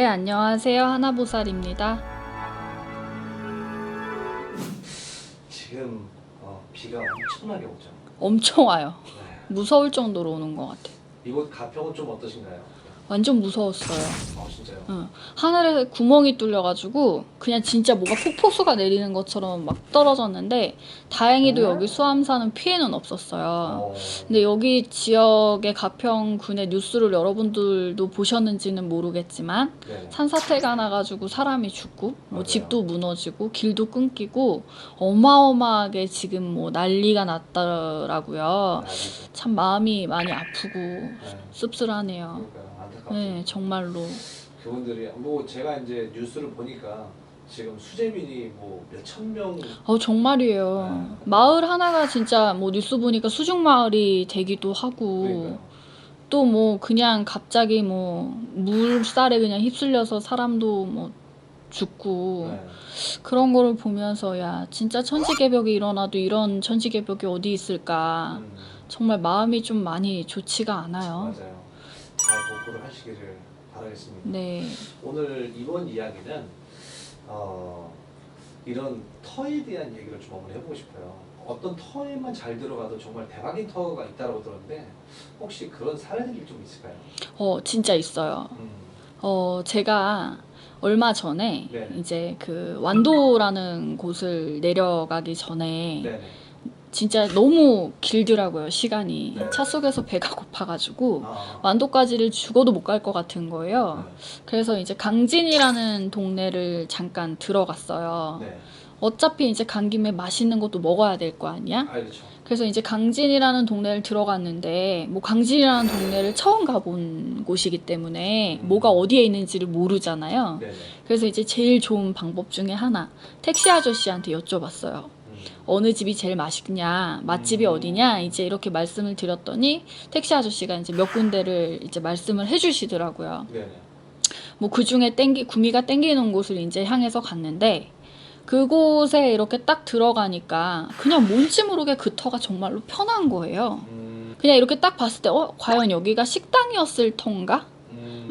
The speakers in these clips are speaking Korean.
네, 안녕하세요. 하나보살입니다. 지금 비가 엄청나게 오죠. 엄청 와요. 네. 무서울 정도로 오는 것 같아요. 이곳 가평은 좀 어떠신가요? 완전 무서웠어요. 진짜요? 응. 하늘에 구멍이 뚫려가지고 그냥 진짜 뭐가 폭포수가 내리는 것처럼 막 떨어졌는데 다행히도 여기 수암사는 피해는 없었어요. 근데 여기 지역의 가평군의 뉴스를 여러분들도 보셨는지는 모르겠지만 네네. 산사태가 나가지고 사람이 죽고 뭐 맞아요. 집도 무너지고 길도 끊기고 어마어마하게 지금 뭐 난리가 났더라고요. 알겠죠. 참 마음이 많이 아프고 네. 씁쓸하네요. 그러니까요. 안타깝죠. 네, 정말로. 그분들이 뭐 제가 이제 뉴스를 보니까 지금 수재민이 뭐 몇천 명. 정말이에요. 네. 마을 하나가 진짜 뭐 뉴스 보니까 수중 마을이 되기도 하고 그러니까요. 또 뭐 그냥 갑자기 뭐 물살에 그냥 휩쓸려서 사람도 뭐 죽고 네. 그런 거를 보면서 야, 진짜 천지개벽이 일어나도 이런 천지개벽이 어디 있을까. 정말 마음이 좀 많이 좋지가 않아요. 맞아요. 잘 복구를 하시기를 바라겠습니다. 네. 오늘 이번 이야기는 이런 터에 대한 얘기를 좀 한번 해보고 싶어요. 어떤 터에만 잘 들어가도 정말 대박인 터가 있다고 들었는데 혹시 그런 사례들이 좀 있을까요? 진짜 있어요. 제가 얼마 전에 네. 이제 그 완도라는 곳을 내려가기 전에 네네. 진짜 너무 길더라고요, 시간이. 네. 차 속에서 배가 고파가지고 아, 완도까지를 죽어도 못 갈 것 같은 거예요. 네. 그래서 이제 강진이라는 동네를 잠깐 들어갔어요. 네. 어차피 이제 간 김에 맛있는 것도 먹어야 될 거 아니야? 알겠죠. 그래서 이제 강진이라는 동네를 들어갔는데 뭐 강진이라는 동네를 처음 가본 곳이기 때문에 뭐가 어디에 있는지를 모르잖아요. 네네. 그래서 이제 제일 좋은 방법 중에 하나, 택시 아저씨한테 여쭤봤어요. 어느 집이 제일 맛있냐, 맛집이 어디냐, 이제 이렇게 말씀을 드렸더니 택시 아저씨가 이제 몇 군데를 이제 말씀을 해주시더라고요. 네네. 뭐 그 중에 구미가 땡기는 곳을 이제 향해서 갔는데 그곳에 이렇게 딱 들어가니까 그냥 뭔지 모르게 그 터가 정말로 편한 거예요. 그냥 이렇게 딱 봤을 때 과연 여기가 식당이었을 터인가?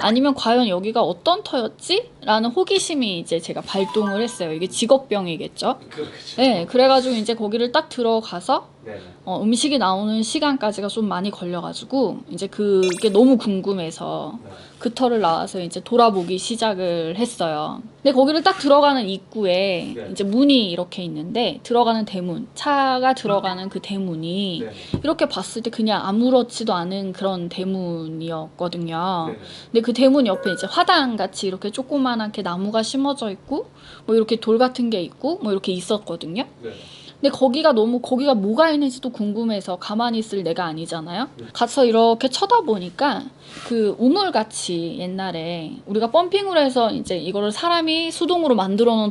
아니면 과연 여기가 어떤 터였지? 라는 호기심이 이제 제가 발동을 했어요. 이게 직업병이겠죠? 그렇죠. 네, 그래가지고 이제 거기를 딱 들어가서 네네. 음식이 나오는 시간까지가 좀 많이 걸려가지고 이제 그게 너무 궁금해서 네. 그 터를 나와서 이제 돌아보기 시작을 했어요. 근데 거기를 딱 들어가는 입구에 네. 이제 문이 이렇게 있는데 들어가는 대문, 차가 들어가는 그 대문이 네네. 이렇게 봤을 때 그냥 아무렇지도 않은 그런 대문이었거든요. 네네. 근데 그 대문 옆에 이제 화단 같이 이렇게 조그만하게 나무가 심어져 있고 뭐 이렇게 돌 같은 게 있고 뭐 이렇게 있었거든요. 네네. 근데 거기가 뭐가 있는지도 궁금해서 가만히 있을 내가 아니잖아요. 가서 이렇게 쳐다보니까 그 우물같이 옛날에 우리가 펌핑으로 해서 이제 이거를 사람이 수동으로 만들어 놓은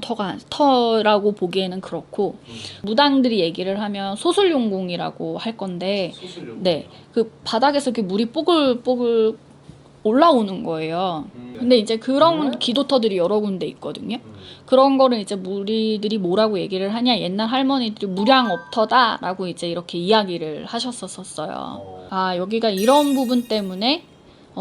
터라고 보기에는 그렇고 무당들이 얘기를 하면 소술용궁이라고 할 건데 소술용. 네, 그 바닥에서 이렇게 물이 뽀글뽀글 올라오는 거예요. 근데 이제 그런 기도터들이 여러 군데 있거든요. 그런 거를 이제 무리들이 뭐라고 얘기를 하냐, 옛날 할머니들이 무량업터다라고 이제 이렇게 이야기를 하셨었어요. 아, 여기가 이런 부분 때문에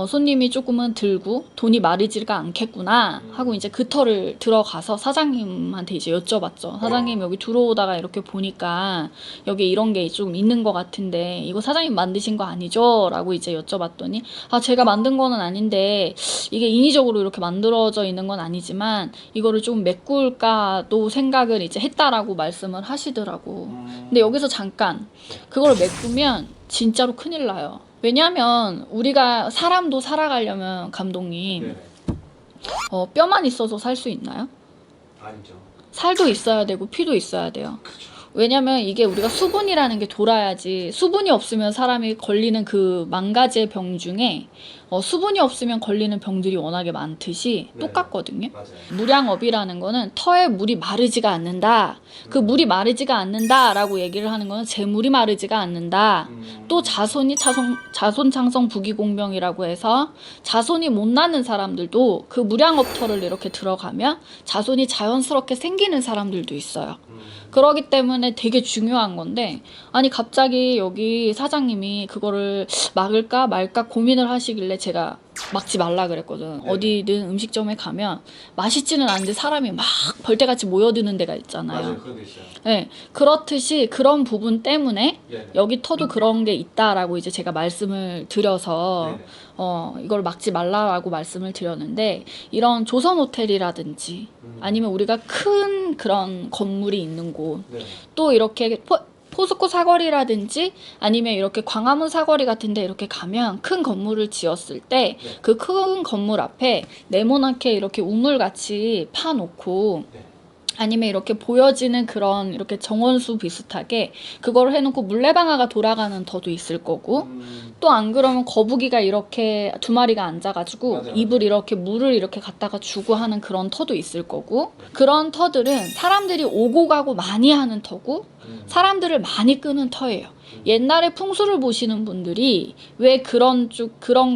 손님이 조금은 들고 돈이 마르지가 않겠구나 하고 이제 그 터를 들어가서 사장님한테 이제 여쭤봤죠. 사장님, 여기 들어오다가 이렇게 보니까 여기 이런 게 좀 있는 것 같은데 이거 사장님 만드신 거 아니죠? 라고 이제 여쭤봤더니 아, 제가 만든 거는 아닌데 이게 인위적으로 이렇게 만들어져 있는 건 아니지만 이거를 좀 메꿀까도 생각을 이제 했다라고 말씀을 하시더라고. 근데 여기서 잠깐 그걸 메꾸면 진짜로 큰일 나요. 왜냐면 우리가 사람도 살아가려면 감독님 네네. 뼈만 있어서 살 수 있나요? 아니죠. 살도 있어야 되고 피도 있어야 돼요. 그렇죠. 왜냐면 이게 우리가 수분이라는 게 돌아야지, 수분이 없으면 사람이 걸리는 그 만 가지의 병 중에 수분이 없으면 걸리는 병들이 워낙에 많듯이 네. 똑같거든요. 맞아요. 무량업이라는 거는 터에 물이 마르지가 않는다. 그 물이 마르지가 않는다라고 얘기를 하는 거는 재물이 마르지가 않는다. 또 자손창성 부귀공명이라고 해서 자손이 못 나는 사람들도 그 무량업터를 이렇게 들어가면 자손이 자연스럽게 생기는 사람들도 있어요. 그러기 때문에 되게 중요한 건데, 아니 갑자기 여기 사장님이 그거를 막을까 말까 고민을 하시길래 원래 제가 막지 말라 그랬거든. 네. 어디든 음식점에 가면 맛있지는 않은데 사람이 막 벌떼같이 모여드는 데가 있잖아요. 맞아요. 그런 데 있어요. 네, 그렇듯이 그런 부분 때문에 네네. 여기 터도 그런 게 있다라고 이제 제가 말씀을 드려서 네네. 이걸 막지 말라라고 말씀을 드렸는데, 이런 조선 호텔이라든지 아니면 우리가 큰 그런 건물이 있는 곳, 네네. 또 이렇게 포스코 사거리라든지 아니면 이렇게 광화문 사거리 같은데 이렇게 가면 큰 건물을 지었을 때 네. 그 큰 건물 앞에 네모나게 이렇게 우물같이 파놓고 네. 아니면 이렇게 보여지는 그런 이렇게 정원수 비슷하게 그걸 해놓고 물레방아가 돌아가는 터도 있을 거고, 또 안 그러면 거북이가 이렇게 두 마리가 앉아가지고 맞아요. 입을 이렇게 물을 이렇게 갖다가 주고 하는 그런 터도 있을 거고, 그런 터들은 사람들이 오고 가고 많이 하는 터고 사람들을 많이 끄는 터예요. 옛날에 풍수를 보시는 분들이 왜 그런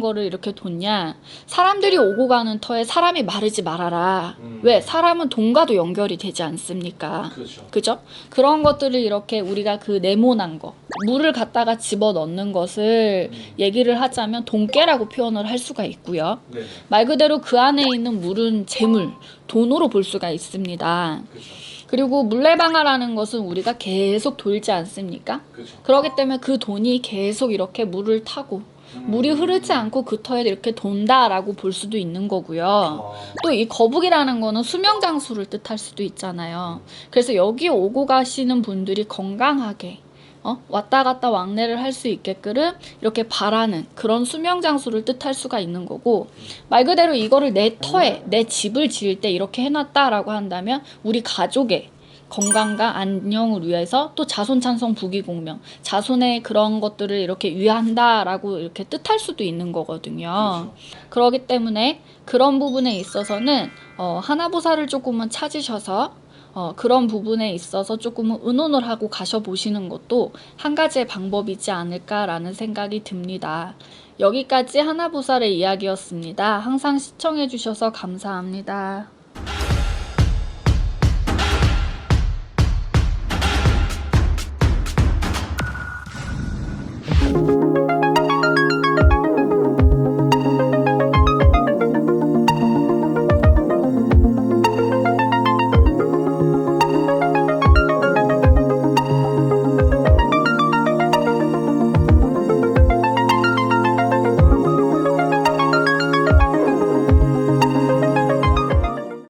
거를 이렇게 뒀냐, 사람들이 오고 가는 터에 사람이 마르지 말아라. 왜? 사람은 돈과도 연결이 되지 않습니까? 그렇죠. 그죠? 그런 것들을 이렇게 우리가 그 네모난 거, 물을 갖다가 집어 넣는 것을 얘기를 하자면 돈깨라고 표현을 할 수가 있고요. 네네. 말 그대로 그 안에 있는 물은 재물, 돈으로 볼 수가 있습니다. 그렇죠. 그리고 물레방아라는 것은 우리가 계속 돌지 않습니까? 그렇죠. 그렇기 때문에 그 돈이 계속 이렇게 물을 타고 물이 흐르지 않고 그 터에 이렇게 돈다라고 볼 수도 있는 거고요. 또 이 거북이라는 거는 수명장수를 뜻할 수도 있잖아요. 그래서 여기 오고 가시는 분들이 건강하게 왔다 갔다 왕래를 할 수 있게끔 이렇게 바라는 그런 수명장수를 뜻할 수가 있는 거고, 말 그대로 이거를 내 터에 내 집을 지을 때 이렇게 해놨다라고 한다면 우리 가족의 건강과 안녕을 위해서, 또 자손찬송 부귀공명, 자손의 그런 것들을 이렇게 위한다라고 이렇게 뜻할 수도 있는 거거든요. 그렇기 때문에 그런 부분에 있어서는 하나보살을 조금은 찾으셔서 그런 부분에 있어서 조금은 의논을 하고 가셔보시는 것도 한 가지의 방법이지 않을까라는 생각이 듭니다. 여기까지 하나보살의 이야기였습니다. 항상 시청해주셔서 감사합니다.